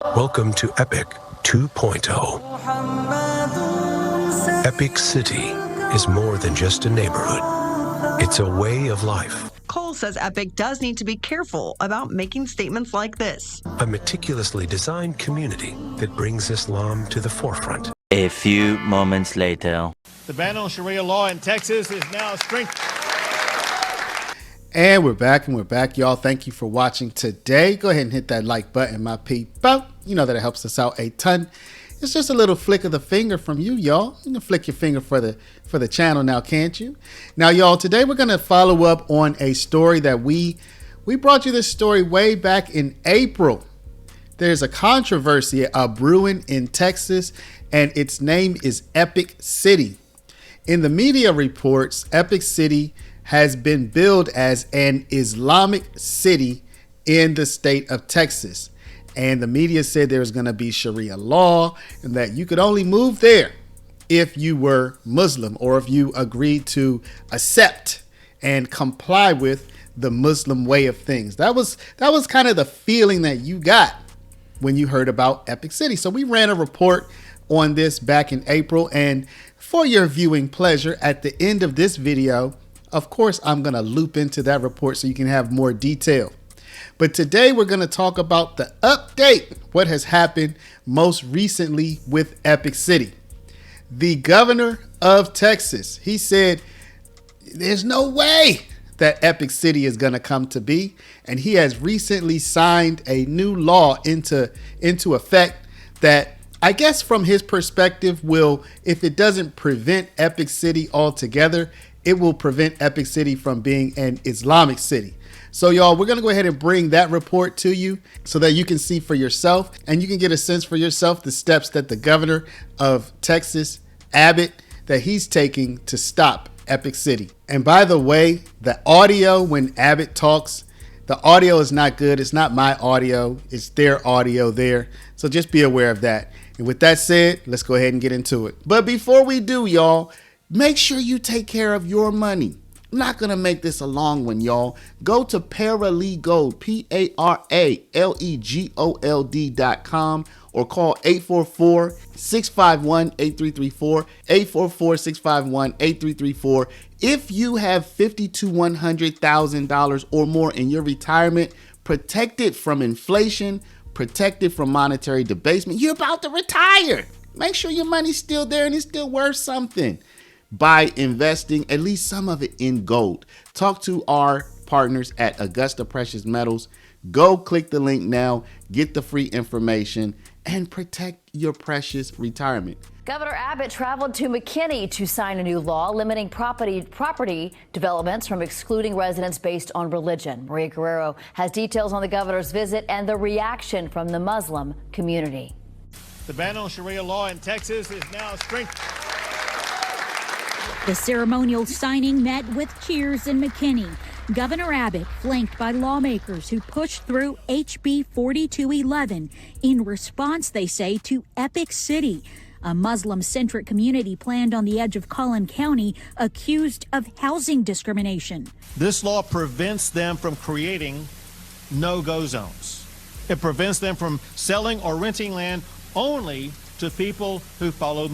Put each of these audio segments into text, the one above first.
Welcome to Epic 2.0. Epic City is more than just a neighborhood. It's a way of life. Cole says Epic does need to be careful about making statements like this. A meticulously designed community that brings Islam to the forefront. A few moments later. The ban on Sharia law in Texas is now strengthened. And we're back, y'all. Thank you for watching today. Go ahead and hit that like button, my people. You know that it helps us out a ton. It's just a little flick of the finger from you, y'all. You can flick your finger for the channel now, can't you? Now, y'all, today we're going to follow up on a story that we brought you this story way back in April. There's a controversy brewing in Texas, and its name is Epic City. In the media reports, Epic City has been billed as an Islamic city in the state of Texas. And the media said there was going to be Sharia law and that you could only move there if you were Muslim or if you agreed to accept and comply with the Muslim way of things. That was kind of the feeling that you got when you heard about Epic City. So we ran a report on this back in April, and for your viewing pleasure, at the end of this video, of course, I'm going to loop into that report so you can have more detail. But today we're going to talk about the update, what has happened most recently with Epic City. The governor of Texas, he said there's no way that Epic City is going to come to be. And he has recently signed a new law into effect that, I guess from his perspective, will, if it doesn't prevent Epic City altogether, it will prevent Epic City from being an Islamic city. So y'all, we're going to go ahead and bring that report to you so that you can see for yourself and you can get a sense for yourself the steps that the governor of Texas, Abbott, that he's taking to stop Epic City. And by the way, the audio when Abbott talks, the audio is not good. It's not my audio. It's their audio there. So just be aware of that. And with that said, let's go ahead and get into it. But before we do, y'all, make sure you take care of your money. I'm not going to make this a long one, y'all. Go to Paralegold, PARALEGOLD.com, or call 844-651-8334, 844-651-8334. If you have $50,000 to $100,000 or more in your retirement, protected from inflation, protected from monetary debasement, you're about to retire. Make sure your money's still there and it's still worth something by investing at least some of it in gold. Talk to our partners at Augusta Precious Metals. Go click the link now, get the free information, and protect your precious retirement. Governor Abbott traveled to McKinney to sign a new law limiting property developments from excluding residents based on religion. Maria Guerrero has details on the governor's visit and the reaction from the Muslim community. The ban on Sharia law in Texas is now strengthened. The ceremonial signing met with cheers in McKinney. Governor Abbott flanked by lawmakers who pushed through HB 4211 in response, they say, to Epic City, a Muslim-centric community planned on the edge of Collin County, accused of housing discrimination. This law prevents them from creating no-go zones. It prevents them from selling or renting land only to people who follow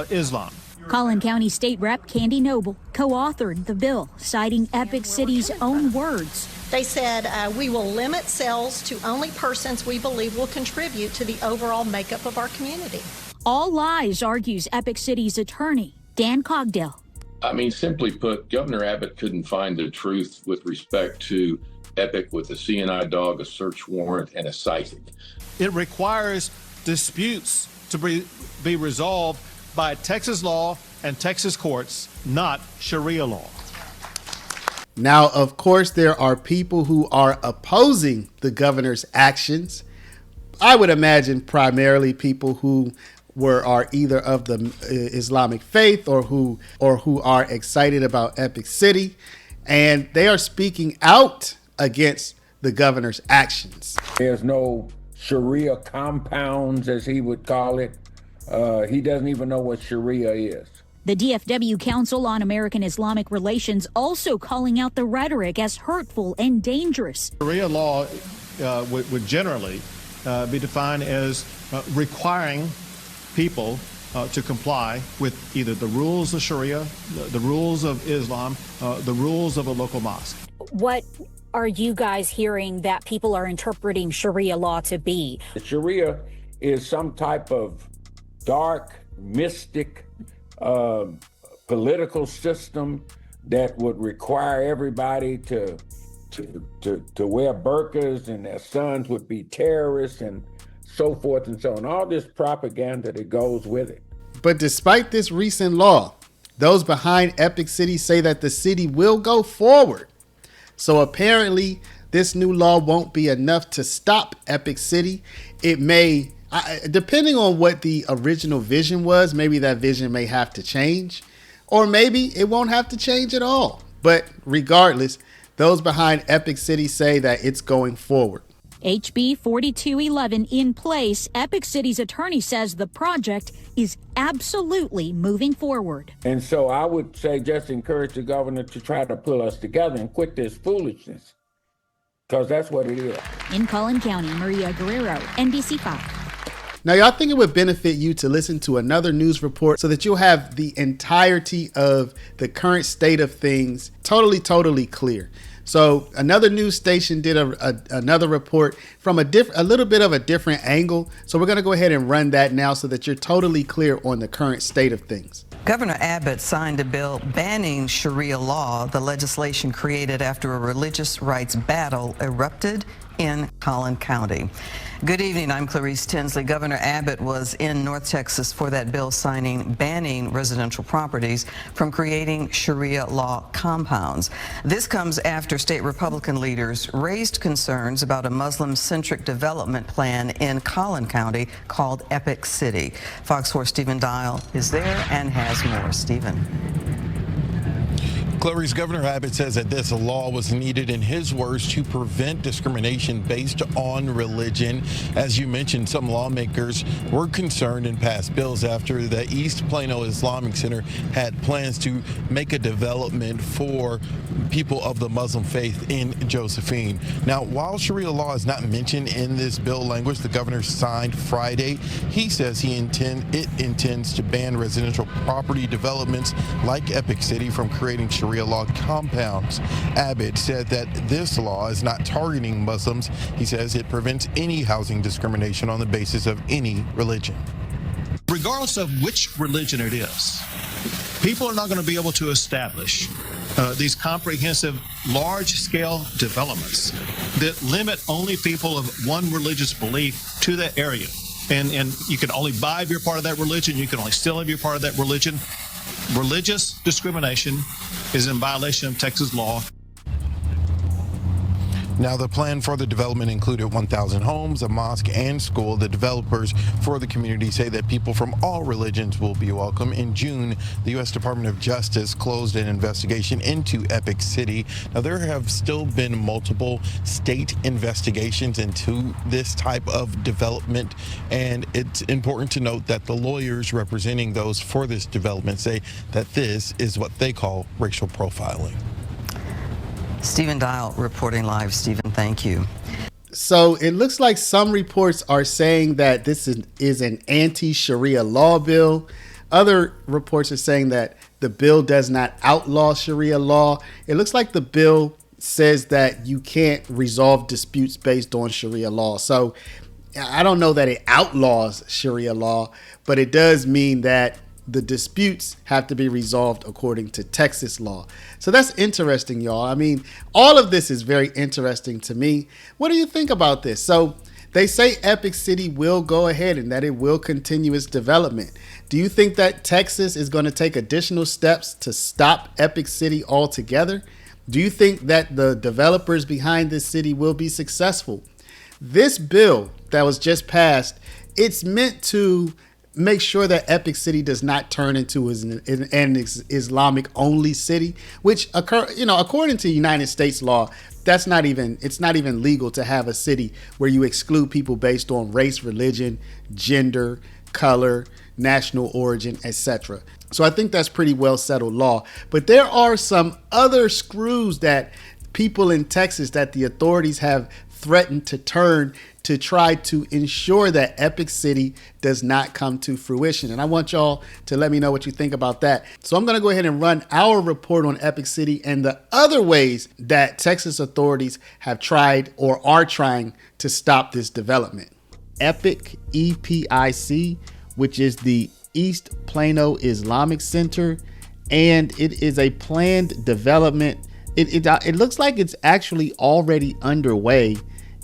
Islam. Collin County State Rep Candy Noble co-authored the bill, citing Epic City's own words. They said, we will limit sales to only persons we believe will contribute to the overall makeup of our community. All lies, argues Epic City's attorney, Dan Cogdell. I mean, simply put, Governor Abbott couldn't find the truth with respect to Epic with a CNI dog, a search warrant, and a citing. It requires disputes to be resolved by Texas law and Texas courts, not Sharia law. Now, of course, there are people who are opposing the governor's actions. I would imagine primarily people who are either of the Islamic faith or who are excited about Epic City, and they are speaking out against the governor's actions. There's no Sharia compounds, as he would call it. He doesn't even know what Sharia is. The DFW Council on American Islamic Relations also calling out the rhetoric as hurtful and dangerous. Sharia law would generally be defined as requiring people to comply with either the rules of Sharia, the rules of Islam, the rules of a local mosque. What are you guys hearing that people are interpreting Sharia law to be? Sharia is some type of dark, mystic political system that would require everybody to wear burqas, and their sons would be terrorists and so forth and so on. All this propaganda that goes with it. But despite this recent law, those behind Epic City say that the city will go forward. So apparently this new law won't be enough to stop Epic City. It may, depending on what the original vision was, maybe that vision may have to change, or maybe it won't have to change at all. But regardless, those behind Epic City say that it's going forward. HB 4211 in place, Epic City's attorney says the project is absolutely moving forward. And so I would say just encourage the governor to try to pull us together and quit this foolishness, because that's what it is. In Collin County, Maria Guerrero, NBC5. Now, y'all think it would benefit you to listen to another news report so that you'll have the entirety of the current state of things totally clear. So another news station did another report from a little bit of a different angle. So we're going to go ahead and run that now so that you're totally clear on the current state of things. Governor Abbott signed a bill banning Sharia law, the legislation created after a religious rights battle erupted in Collin County. Good evening, I'm Clarice Tinsley. Governor Abbott was in North Texas for that bill signing banning residential properties from creating Sharia law compounds. This comes after state Republican leaders raised concerns about a Muslim-centric development plan in Collin County called Epic City. Fox 4 Stephen Dial is there and has more. Stephen. Clarice, Governor Abbott says that this law was needed, in his words, to prevent discrimination based on religion. As you mentioned, some lawmakers were concerned and passed bills after the East Plano Islamic Center had plans to make a development for people of the Muslim faith in Josephine. Now, while Sharia law is not mentioned in this bill language the governor signed Friday, he says it intends to ban residential property developments like Epic City from creating Sharia law compounds. Abbott said that this law is not targeting Muslims. He says it prevents any housing discrimination on the basis of any religion. Regardless of which religion it is, people are not going to be able to establish these comprehensive, large-scale developments that limit only people of one religious belief to that area. And you can only buy if you're part of that religion. You can only steal if you're part of that religion. Religious discrimination is in violation of Texas law. Now, the plan for the development included 1,000 homes, a mosque, and school. The developers for the community say that people from all religions will be welcome. In June, the U.S. Department of Justice closed an investigation into Epic City. Now, there have still been multiple state investigations into this type of development, and it's important to note that the lawyers representing those for this development say that this is what they call racial profiling. Stephen Dial reporting live. Stephen, thank you. So it looks like some reports are saying that this is an anti-Sharia law bill. Other reports are saying that the bill does not outlaw Sharia law. It looks like the bill says that you can't resolve disputes based on Sharia law. So I don't know that it outlaws Sharia law, but it does mean that the disputes have to be resolved according to Texas law. So that's interesting, y'all. I mean, all of this is very interesting to me. What do you think about this? So they say Epic City will go ahead and that it will continue its development. Do you think that Texas is going to take additional steps to stop Epic City altogether? Do you think that the developers behind this city will be successful? This bill that was just passed, it's meant to make sure that Epic City does not turn into an Islamic only city, which according to United States law, it's not even legal to have a city where you exclude people based on race, religion, gender, color, national origin, etc. So I think that's pretty well settled law. But there are some other screws that people in Texas, that the authorities have threatened to turn to try to ensure that Epic City does not come to fruition. And I want y'all to let me know what you think about that. So I'm going to go ahead and run our report on Epic City and the other ways that Texas authorities have tried or are trying to stop this development. Epic, EPIC, which is the East Plano Islamic Center, and it is a planned development. It looks like it's actually already underway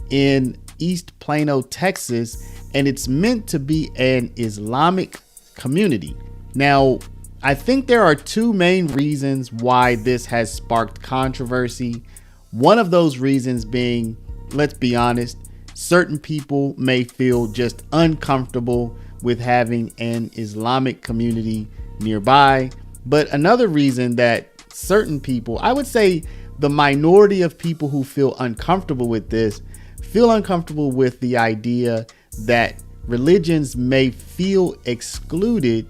in East Plano, Texas, and it's meant to be an Islamic community. Now, I think there are two main reasons why this has sparked controversy. One of those reasons being, let's be honest, certain people may feel just uncomfortable with having an Islamic community nearby. But another reason that certain people, I would say the minority of people who feel uncomfortable with this, feel uncomfortable with the idea that religions may feel excluded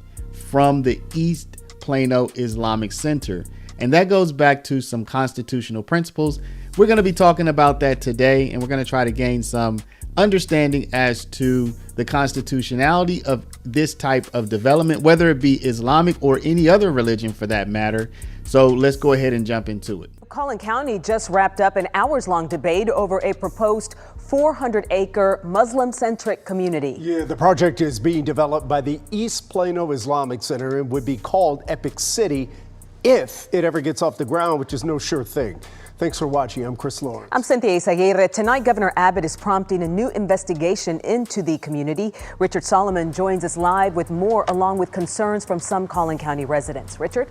from the East Plano Islamic Center. And that goes back to some constitutional principles. We're going to be talking about that today, and we're going to try to gain some understanding as to the constitutionality of this type of development, whether it be Islamic or any other religion for that matter. So let's go ahead and jump into it. Collin County just wrapped up an hours-long debate over a proposed 400-acre Muslim-centric community. Yeah, the project is being developed by the East Plano Islamic Center and would be called Epic City if it ever gets off the ground, which is no sure thing. Thanks for watching. I'm Chris Lawrence. I'm Cynthia Izaguirre. Tonight, Governor Abbott is prompting a new investigation into the community. Richard Solomon joins us live with more, along with concerns from some Collin County residents. Richard?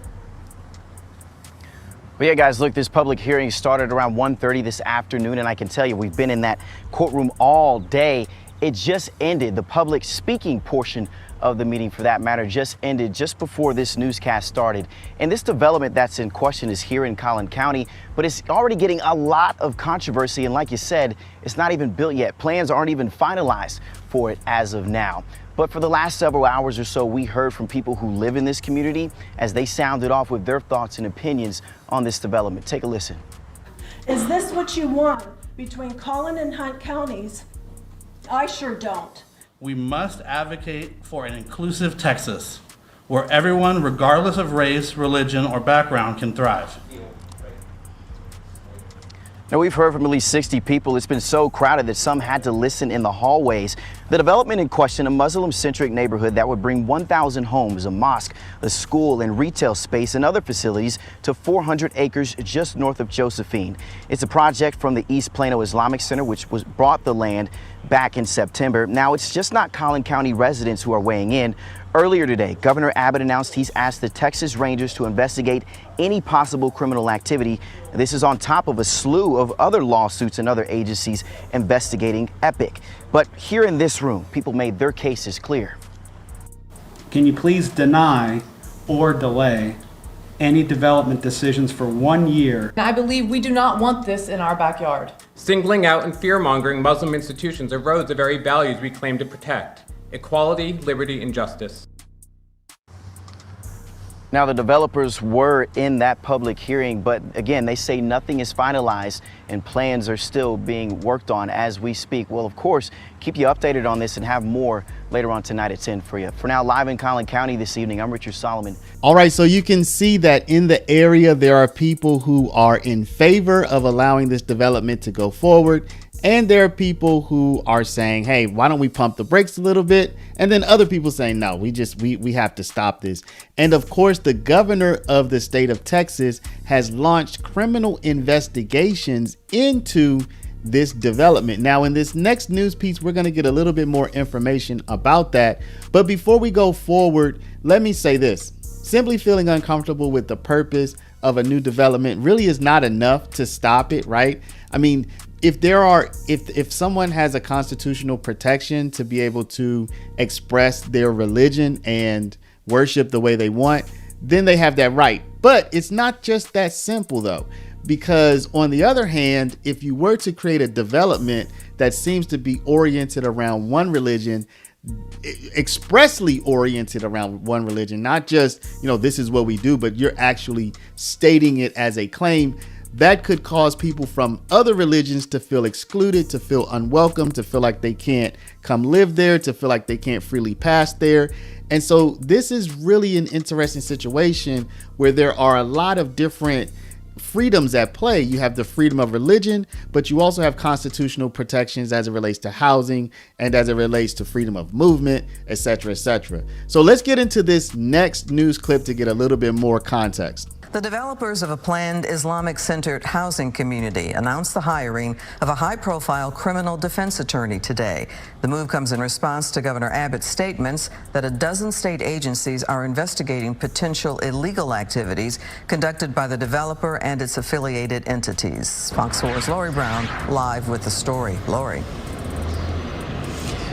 Well, yeah, guys, look, this public hearing started around 1:30 this afternoon, and I can tell you we've been in that courtroom all day. It just ended. The public speaking portion of the meeting, for that matter, just ended just before this newscast started. And this development that's in question is here in Collin County, but it's already getting a lot of controversy. And like you said, it's not even built yet. Plans aren't even finalized for it as of now. But for the last several hours or so, we heard from people who live in this community as they sounded off with their thoughts and opinions on this development. Take a listen. Is this what you want between Collin and Hunt counties? I sure don't. We must advocate for an inclusive Texas where everyone, regardless of race, religion, or background, can thrive. Now, we've heard from at least 60 people. It's been so crowded that some had to listen in the hallways. The development in question, a Muslim-centric neighborhood that would bring 1,000 homes, a mosque, a school, and retail space and other facilities to 400 acres just north of Josephine. It's a project from the East Plano Islamic Center, which brought the land back in September. Now, it's just not Collin County residents who are weighing in. Earlier today, Governor Abbott announced he's asked the Texas Rangers to investigate any possible criminal activity. This is on top of a slew of other lawsuits and other agencies investigating Epic. But here in this room, people made their cases clear. Can you please deny or delay any development decisions for 1 year? I believe we do not want this in our backyard. Singling out and fear-mongering Muslim institutions erodes the very values we claim to protect: equality, liberty, and justice. Now, the developers were in that public hearing, but again, they say nothing is finalized and plans are still being worked on as we speak. Well, of course, keep you updated on this and have more later on tonight at 10 for you. For now, live in Collin County this evening, I'm Richard Solomon. All right, so you can see that in the area, there are people who are in favor of allowing this development to go forward. And there are people who are saying, hey, why don't we pump the brakes a little bit? And then other people saying, no, we have to stop this. And of course, the governor of the state of Texas has launched criminal investigations into this development. Now, in this next news piece, we're going to get a little bit more information about that. But before we go forward, let me say this. Simply feeling uncomfortable with the purpose of a new development really is not enough to stop it, right? I mean, if someone has a constitutional protection to be able to express their religion and worship the way they want, then they have that right. But it's not just that simple, though, because on the other hand, if you were to create a development that seems to be oriented around one religion, expressly oriented around one religion, not just, this is what we do, but you're actually stating it as a claim, that could cause people from other religions to feel excluded, to feel unwelcome, to feel like they can't come live there, to feel like they can't freely pass there. And so this is really an interesting situation where there are a lot of different freedoms at play. You have the freedom of religion, but you also have constitutional protections as it relates to housing and as it relates to freedom of movement, etc., etc. So let's get into this next news clip to get a little bit more context. The developers of a planned Islamic-centered housing community announced the hiring of a high-profile criminal defense attorney today. The move comes in response to Governor Abbott's statements that a dozen state agencies are investigating potential illegal activities conducted by the developer and its affiliated entities. Fox 4's Lori Brown live with the story. Lori.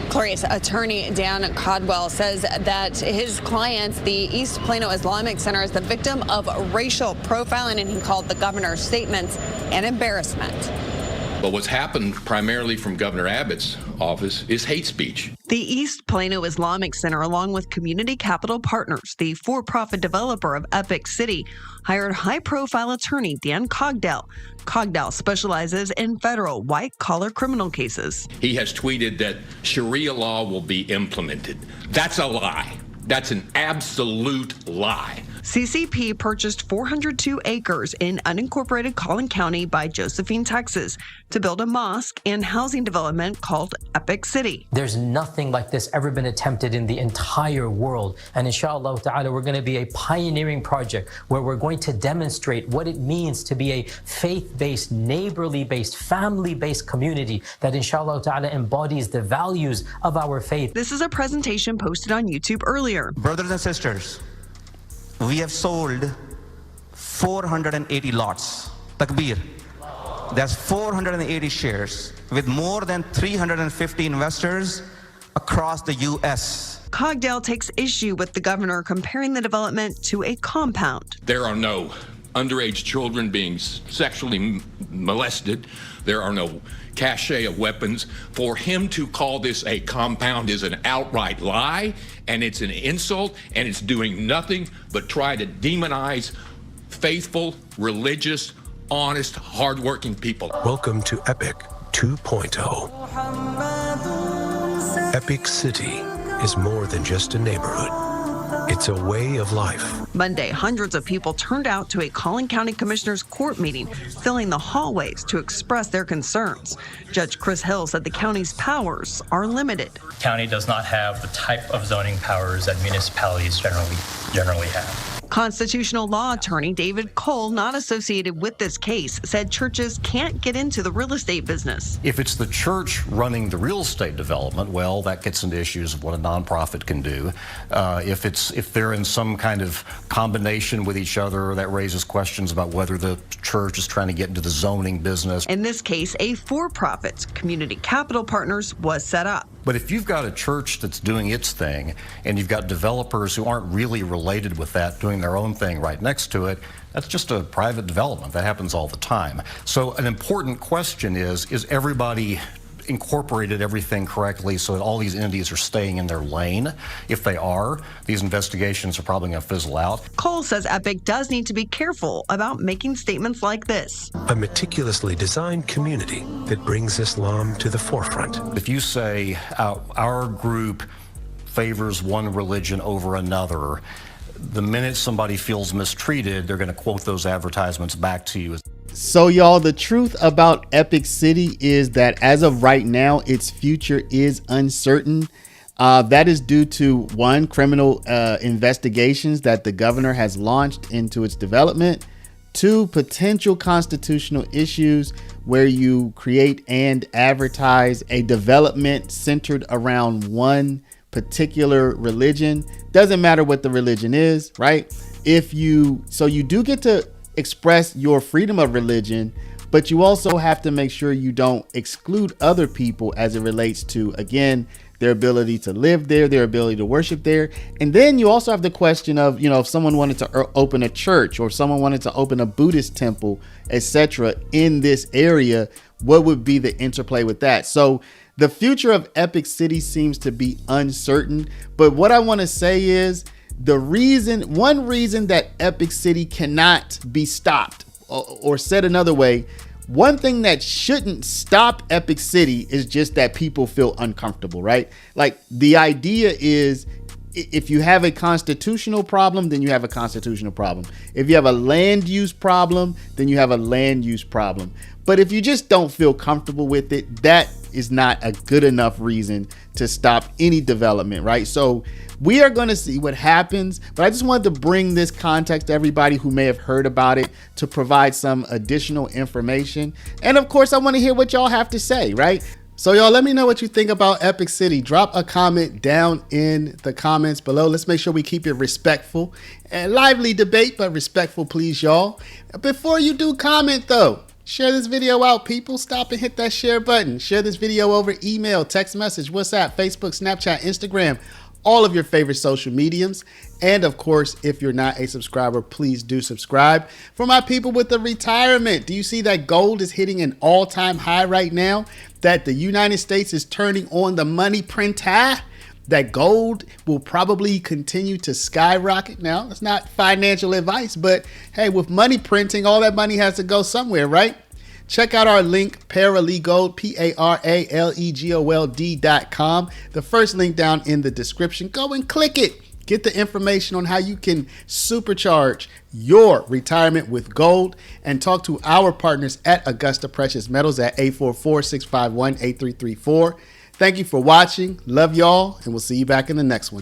Clarice, attorney Dan Codwell says that his clients, the East Plano Islamic Center, is the victim of racial profiling, and he called the governor's statements an embarrassment. But what's happened primarily from Governor Abbott's office is hate speech. The East Plano Islamic Center, along with Community Capital Partners, the for-profit developer of Epic City, hired high-profile attorney Dan Cogdell. Cogdell specializes in federal white-collar criminal cases. He has tweeted that Sharia law will be implemented. That's a lie. That's an absolute lie. CCP purchased 402 acres in unincorporated Collin County by Josephine, Texas, to build a mosque and housing development called Epic City. There's nothing like this ever been attempted in the entire world. And inshallah ta'ala, we're going to be a pioneering project where we're going to demonstrate what it means to be a faith-based, neighborly-based, family-based community that inshallah ta'ala embodies the values of our faith. This is a presentation posted on YouTube earlier. Brothers and sisters, we have sold 480 lots. Takbir. That's 480 shares with more than 350 investors across the U.S. Cogdell takes issue with the governor comparing the development to a compound. There are no underage children being sexually molested. There are no cache of weapons. For him to call this a compound is an outright lie, and it's an insult, and it's doing nothing but try to demonize faithful, religious, honest, hardworking people. Welcome to Epic 2.0. Epic City is more than just a neighborhood. It's a way of life. Monday, hundreds of people turned out to a Collin County Commissioner's Court meeting, filling the hallways to express their concerns. Judge Chris Hill said the county's powers are limited. The county does not have the type of zoning powers that municipalities generally have. Constitutional law attorney David Cole, not associated with this case, said churches can't get into the real estate business. If it's the church running the real estate development, well, that gets into issues of what a nonprofit can do. If they're in some kind of combination with each other, that raises questions about whether the church is trying to get into the zoning business. In this case, a for-profit, Community Capital Partners, was set up. But if you've got a church that's doing its thing and you've got developers who aren't really related with that doing their own thing right next to it, that's just a private development. That happens all the time. So an important question is everybody incorporated everything correctly so that all these entities are staying in their lane? If they are, these investigations are probably going to fizzle out. Cole says Epic does need to be careful about making statements like this. A meticulously designed community that brings Islam to the forefront. If you say our group favors one religion over another, the minute somebody feels mistreated, they're going to quote those advertisements back to you. So y'all, the truth about Epic City is that as of right now, its future is uncertain. That is due to one, criminal investigations that the governor has launched into its development. Two, potential constitutional issues where you create and advertise a development centered around one particular religion. Doesn't matter what the religion is, right? So you do get to express your freedom of religion, but you also have to make sure you don't exclude other people as it relates to, again, their ability to live there, their ability to worship there. And then you also have the question of, if someone wanted to open a church or if someone wanted to open a Buddhist temple, etc. in this area, what would be the interplay with that? So the future of Epic City seems to be uncertain. But what I want to say is one reason that Epic City cannot be stopped or said another way, one thing that shouldn't stop Epic City is just that people feel uncomfortable, right? Like, the idea is, if you have a constitutional problem, then you have a constitutional problem. If you have a land use problem, then you have a land use problem. But if you just don't feel comfortable with it, that is not a good enough reason to stop any development, right? So we are going to see what happens, but I just wanted to bring this context to everybody who may have heard about it to provide some additional information. And of course, I want to hear what y'all have to say, right? So y'all, let me know what you think about Epic City. Drop a comment down in the comments below. Let's make sure we keep it respectful and lively debate, but respectful, please, y'all. Before you do comment though, share this video out, people. Stop and hit that share button. Share this video over email, text message, WhatsApp, Facebook, Snapchat, Instagram, all of your favorite social mediums. And of course, if you're not a subscriber, please do subscribe. For my people with the retirement, do you see that gold is hitting an all-time high right now? That the United States is turning on the money printer? That gold will probably continue to skyrocket. Now, it's not financial advice, but hey, with money printing, all that money has to go somewhere, right? Check out our link, Paralegold, PARALEGOLD.com. The first link down in the description. Go and click it. Get the information on how you can supercharge your retirement with gold, and talk to our partners at Augusta Precious Metals at 844-651-8334. Thank you for watching. Love y'all, and we'll see you back in the next one.